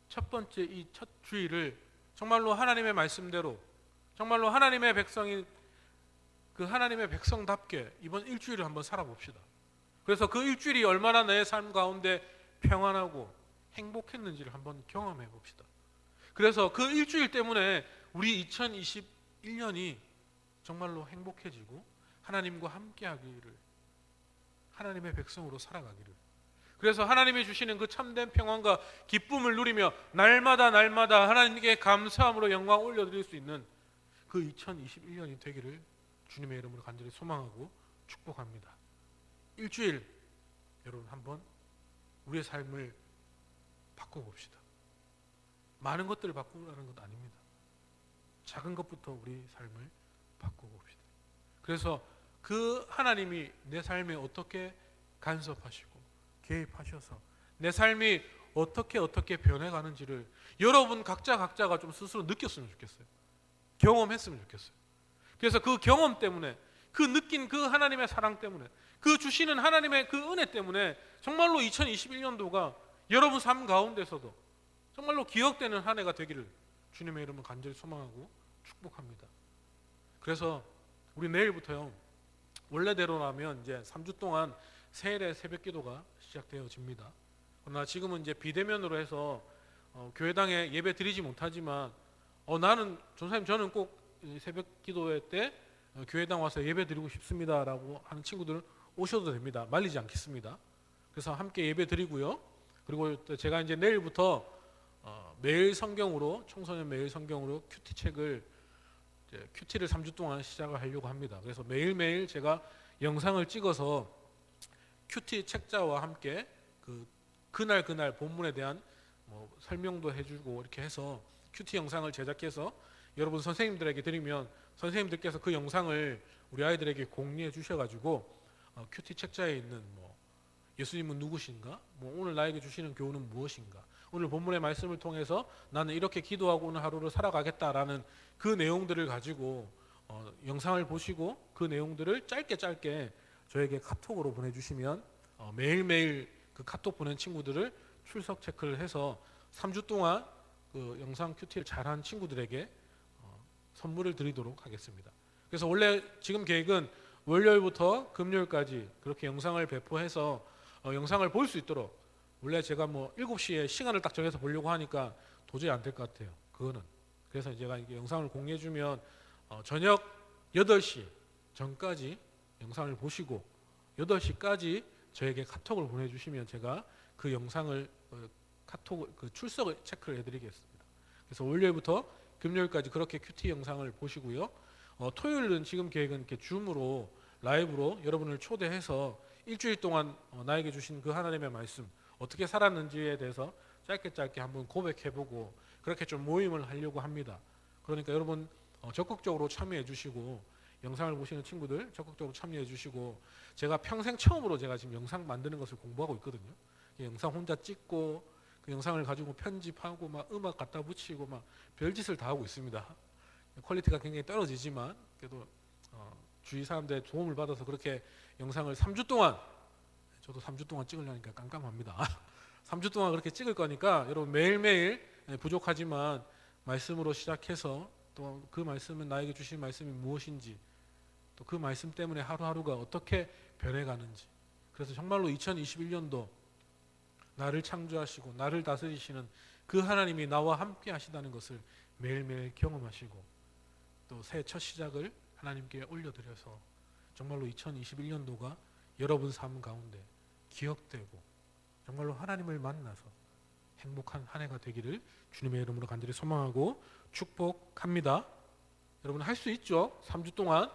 첫 번째 이 첫 주일을 정말로 하나님의 말씀대로 정말로 하나님의 백성이 그 하나님의 백성답게 이번 일주일을 한번 살아봅시다. 그래서 그 일주일이 얼마나 내 삶 가운데 평안하고 행복했는지를 한번 경험해 봅시다. 그래서 그 일주일 때문에 우리 2021년이 정말로 행복해지고 하나님과 함께하기를, 하나님의 백성으로 살아가기를, 그래서 하나님이 주시는 그 참된 평안과 기쁨을 누리며 날마다 하나님께 감사함으로 영광 올려드릴 수 있는 그 2021년이 되기를 주님의 이름으로 간절히 소망하고 축복합니다. 일주일 여러분 한번 우리의 삶을 바꿔봅시다. 많은 것들을 바꾸라는 것 아닙니다. 작은 것부터 우리 삶을 바꿔봅시다. 그래서 그 하나님이 내 삶에 어떻게 간섭하시고 개입하셔서 내 삶이 어떻게 변해가는지를 여러분 각자가 좀 스스로 느꼈으면 좋겠어요. 경험했으면 좋겠어요. 그래서 그 경험 때문에, 그 느낀 그 하나님의 사랑 때문에, 그 주시는 하나님의 그 은혜 때문에 정말로 2021년도가 여러분 삶 가운데서도 정말로 기억되는 한 해가 되기를 주님의 이름으로 간절히 소망하고 축복합니다. 그래서 우리 내일부터요, 원래대로라면 이제 3주 동안 세일의 새벽 기도가 시작되어집니다. 그러나 지금은 이제 비대면으로 해서 교회당에 예배 드리지 못하지만 나는 전사님 저는 꼭 새벽 기도회 때 교회당 와서 예배 드리고 싶습니다라고 하는 친구들은 오셔도 됩니다. 말리지 않겠습니다. 그래서 함께 예배 드리고요. 그리고 제가 이제 내일부터 매일 성경으로, 청소년 매일 성경으로 큐티 책을 큐티를 3주 동안 시작을 하려고 합니다. 그래서 매일매일 제가 영상을 찍어서 큐티 책자와 함께 그날 본문에 대한 설명도 해주고 이렇게 해서 큐티 영상을 제작해서 여러분 선생님들에게 드리면 선생님들께서 그 영상을 우리 아이들에게 공유해 주셔가지고 큐티 책자에 있는 예수님은 누구신가? 오늘 나에게 주시는 교훈은 무엇인가? 오늘 본문의 말씀을 통해서 나는 이렇게 기도하고 오늘 하루를 살아가겠다라는 그 내용들을 가지고 영상을 보시고 그 내용들을 짧게 저에게 카톡으로 보내주시면 매일매일 그 카톡 보낸 친구들을 출석 체크를 해서 3주 동안 그 영상 큐티를 잘한 친구들에게 선물을 드리도록 하겠습니다. 그래서 원래 지금 계획은 월요일부터 금요일까지 그렇게 영상을 배포해서 영상을 볼 수 있도록, 원래 제가 7시에 시간을 딱 정해서 보려고 하니까 도저히 안 될 것 같아요. 그거는. 그래서 제가 이게 영상을 공유해 주면 저녁 8시 전까지 영상을 보시고 8시까지 저에게 카톡을 보내주시면 제가 그 영상을 카톡 그 출석을 체크를 해드리겠습니다. 그래서 월요일부터 금요일까지 그렇게 큐티 영상을 보시고요. 토요일은 지금 계획은 이렇게 줌으로 라이브로 여러분을 초대해서 일주일 동안 나에게 주신 그 하나님의 말씀 어떻게 살았는지에 대해서 짧게 한번 고백해보고 그렇게 좀 모임을 하려고 합니다. 그러니까 여러분 적극적으로 참여해 주시고 영상을 보시는 친구들 적극적으로 참여해 주시고, 제가 평생 처음으로 제가 지금 영상 만드는 것을 공부하고 있거든요. 영상 혼자 찍고 그 영상을 가지고 편집하고 막 음악 갖다 붙이고 막 별짓을 다 하고 있습니다. 퀄리티가 굉장히 떨어지지만 그래도 주위 사람들의 도움을 받아서 그렇게 영상을 3주 동안, 저도 3주 동안 찍으려니까 깜깜합니다. 3주 동안 그렇게 찍을 거니까 여러분 매일매일 부족하지만 말씀으로 시작해서 또 그 말씀은 나에게 주신 말씀이 무엇인지, 또 그 말씀 때문에 하루하루가 어떻게 변해가는지, 그래서 정말로 2021년도 나를 창조하시고 나를 다스리시는 그 하나님이 나와 함께 하시다는 것을 매일매일 경험하시고 또 새해 첫 시작을 하나님께 올려드려서 정말로 2021년도가 여러분 삶 가운데 기억되고 정말로 하나님을 만나서 행복한 한 해가 되기를 주님의 이름으로 간절히 소망하고 축복합니다. 여러분 할 수 있죠? 3주 동안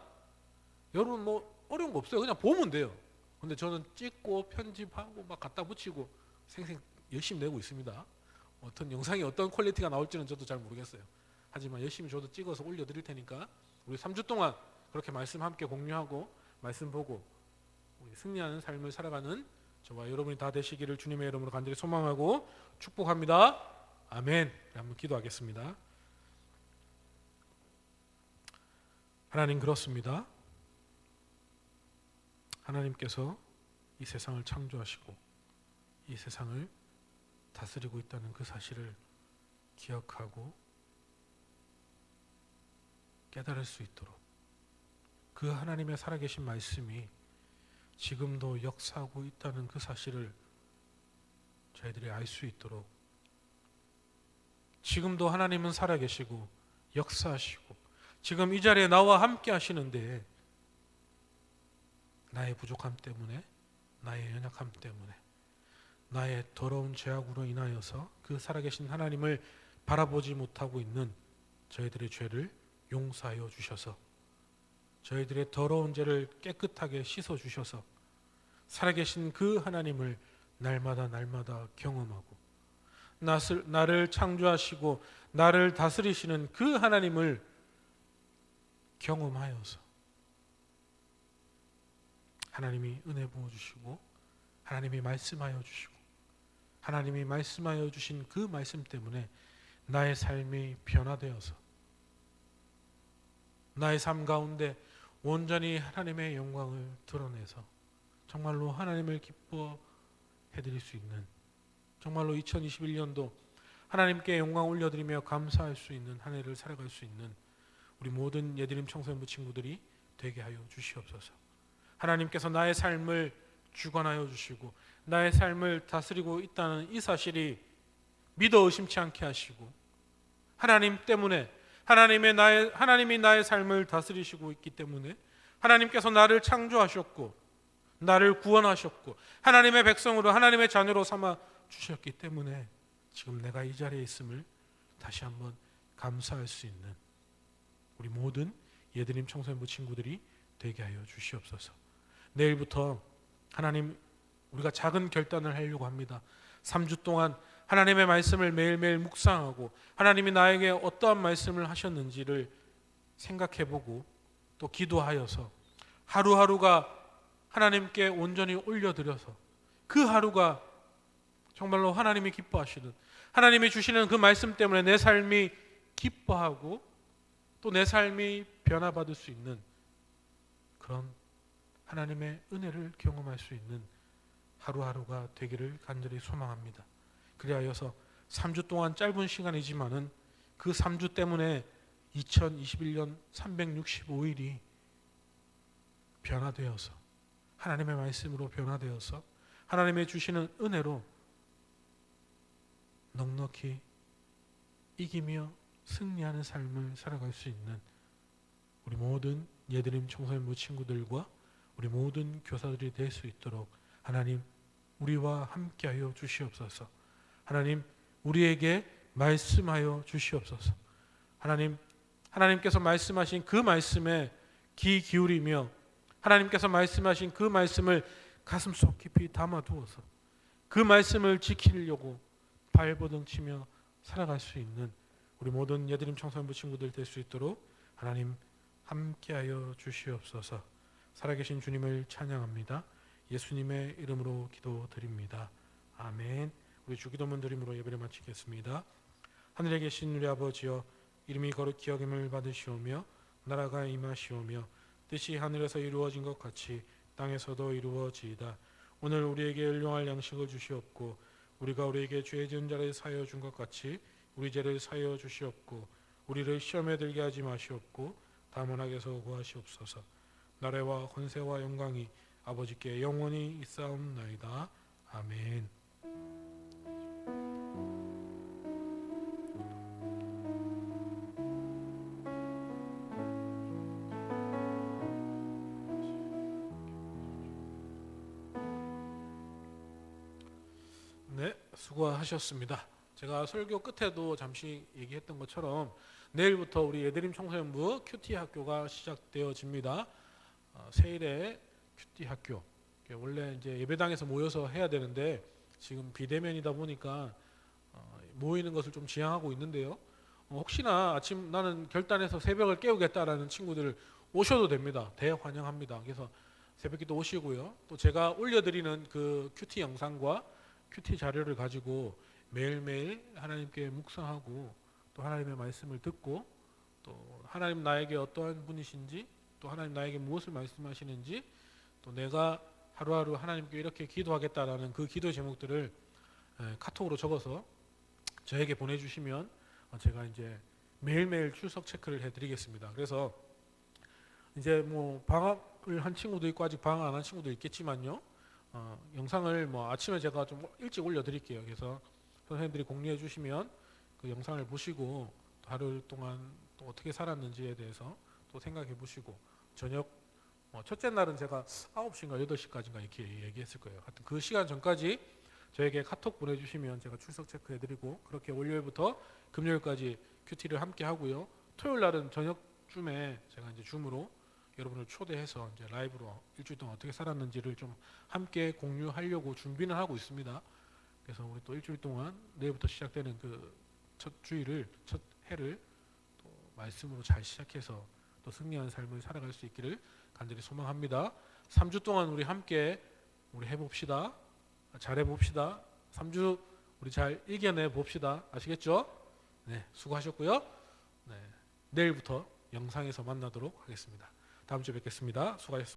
여러분 어려운 거 없어요. 그냥 보면 돼요. 근데 저는 찍고 편집하고 막 갖다 붙이고 생생 열심히 내고 있습니다. 어떤 영상이 어떤 퀄리티가 나올지는 저도 잘 모르겠어요. 하지만 열심히 저도 찍어서 올려드릴 테니까 우리 3주 동안 그렇게 말씀 함께 공유하고 말씀 보고 우리 승리하는 삶을 살아가는 저와 여러분이 다 되시기를 주님의 이름으로 간절히 소망하고 축복합니다. 아멘. 한번 기도하겠습니다. 하나님, 그렇습니다. 하나님께서 이 세상을 창조하시고 이 세상을 다스리고 있다는 그 사실을 기억하고 깨달을 수 있도록, 그 하나님의 살아계신 말씀이 지금도 역사하고 있다는 그 사실을 저희들이 알 수 있도록, 지금도 하나님은 살아계시고 역사하시고 지금 이 자리에 나와 함께 하시는데, 나의 부족함 때문에, 나의 연약함 때문에, 나의 더러운 죄악으로 인하여서 그 살아계신 하나님을 바라보지 못하고 있는 저희들의 죄를 용서하여 주셔서, 저희들의 더러운 죄를 깨끗하게 씻어 주셔서 살아계신 그 하나님을 날마다 경험하고, 나를 창조하시고 나를 다스리시는 그 하나님을 경험하여서 하나님이 은혜 부어주시고 하나님이 말씀하여 주시고 하나님이 말씀하여 주신 그 말씀 때문에 나의 삶이 변화되어서 나의 삶 가운데 온전히 하나님의 영광을 드러내서 정말로 하나님을 기뻐해 드릴 수 있는, 정말로 2021년도 하나님께 영광 올려드리며 감사할 수 있는 한 해를 살아갈 수 있는 우리 모든 예드림 청소년부 친구들이 되게 하여 주시옵소서. 하나님께서 나의 삶을 주관하여 주시고 나의 삶을 다스리고 있다는 이 사실이 믿어 의심치 않게 하시고, 하나님 때문에 하나님이 나의 삶을 다스리시고 있기 때문에, 하나님께서 나를 창조하셨고 나를 구원하셨고 하나님의 백성으로 하나님의 자녀로 삼아 주셨기 때문에 지금 내가 이 자리에 있음을 다시 한번 감사할 수 있는 우리 모든 예드림 청소년부 친구들이 되게 하여 주시옵소서. 내일부터 하나님, 우리가 작은 결단을 하려고 합니다. 3주 동안 하나님의 말씀을 매일매일 묵상하고 하나님이 나에게 어떠한 말씀을 하셨는지를 생각해보고 또 기도하여서 하루하루가 하나님께 온전히 올려드려서 그 하루가 정말로 하나님이 기뻐하시는, 하나님이 주시는 그 말씀 때문에 내 삶이 기뻐하고 또 내 삶이 변화받을 수 있는 그런 하나님의 은혜를 경험할 수 있는 하루하루가 되기를 간절히 소망합니다. 그리하여서 3주 동안 짧은 시간이지만은 그 3주 때문에 2021년 365일이 변화되어서 하나님의 말씀으로 변화되어서 하나님의 주시는 은혜로 넉넉히 이기며 승리하는 삶을 살아갈 수 있는 우리 모든 예드림 청소년부 친구들과 우리 모든 교사들이 될 수 있도록 하나님 우리와 함께하여 주시옵소서. 하나님 우리에게 말씀하여 주시옵소서. 하나님께서 말씀하신 그 말씀에 귀 기울이며 하나님께서 말씀하신 그 말씀을 가슴속 깊이 담아두어서 그 말씀을 지키려고 발버둥치며 살아갈 수 있는 우리 모든 예드림 청소년부 친구들 될 수 있도록 하나님 함께하여 주시옵소서. 살아계신 주님을 찬양합니다. 예수님의 이름으로 기도드립니다. 아멘. 우리 주기도문 드림으로 예배를 마치겠습니다. 하늘에 계신 우리 아버지여, 이름이 거룩히 여김을 받으시오며 나라가 임하시오며 뜻이 하늘에서 이루어진 것 같이 땅에서도 이루어지이다. 오늘 우리에게 일용할 양식을 주시옵고 우리가 우리에게 죄 지은 자를 사하여 준 것 같이 우리 죄를 사하여 주시옵고 우리를 시험에 들게 하지 마시옵고 다만 악에서 구하시옵소서. 나라와 권세와 영광이 아버지께 영원히 있사옵나이다. 아멘. 네, 수고하셨습니다. 제가 설교 끝에도 잠시 얘기했던 것처럼 내일부터 우리 예드림 청소년부 큐티 학교가 시작되어집니다. 세일에 큐티 학교, 원래 이제 예배당에서 모여서 해야 되는데 지금 비대면이다 보니까 모이는 것을 좀 지양하고 있는데요. 혹시나 아침 나는 결단해서 새벽을 깨우겠다라는 친구들 오셔도 됩니다. 대환영합니다. 그래서 새벽기도 오시고요. 또 제가 올려드리는 그 큐티 영상과 큐티 자료를 가지고 매일매일 하나님께 묵상하고 또 하나님의 말씀을 듣고 또 하나님 나에게 어떠한 분이신지 또 하나님 나에게 무엇을 말씀하시는지 또 내가 하루하루 하나님께 이렇게 기도하겠다라는 그 기도 제목들을 카톡으로 적어서 저에게 보내주시면 제가 이제 매일매일 출석 체크를 해드리겠습니다. 그래서 이제 뭐 방학을 한 친구도 있고 아직 방학 안 한 친구도 있겠지만요. 영상을 뭐 아침에 제가 좀 일찍 올려드릴게요. 그래서 선생님들이 공유해 주시면 그 영상을 보시고 하루 동안 또 어떻게 살았는지에 대해서 또 생각해 보시고 저녁 첫째 날은 제가 9시인가 8시까지인가 이렇게 얘기했을 거예요. 하여튼 그 시간 전까지 저에게 카톡 보내주시면 제가 출석 체크해드리고 그렇게 월요일부터 금요일까지 큐티를 함께 하고요. 토요일 날은 저녁쯤에 제가 이제 줌으로 여러분을 초대해서 이제 라이브로 일주일 동안 어떻게 살았는지를 좀 함께 공유하려고 준비는 하고 있습니다. 그래서 우리 또 일주일 동안 내일부터 시작되는 그 첫 주일을 첫 해를 또 말씀으로 잘 시작해서 또 승리하는 삶을 살아갈 수 있기를 간절히 소망합니다. 3주 동안 우리 함께 우리 해봅시다. 잘해봅시다. 3주 우리 잘 이겨내 봅시다. 아시겠죠? 네, 수고하셨고요. 네, 내일부터 영상에서 만나도록 하겠습니다. 다음 주에 뵙겠습니다. 수고하셨습니다.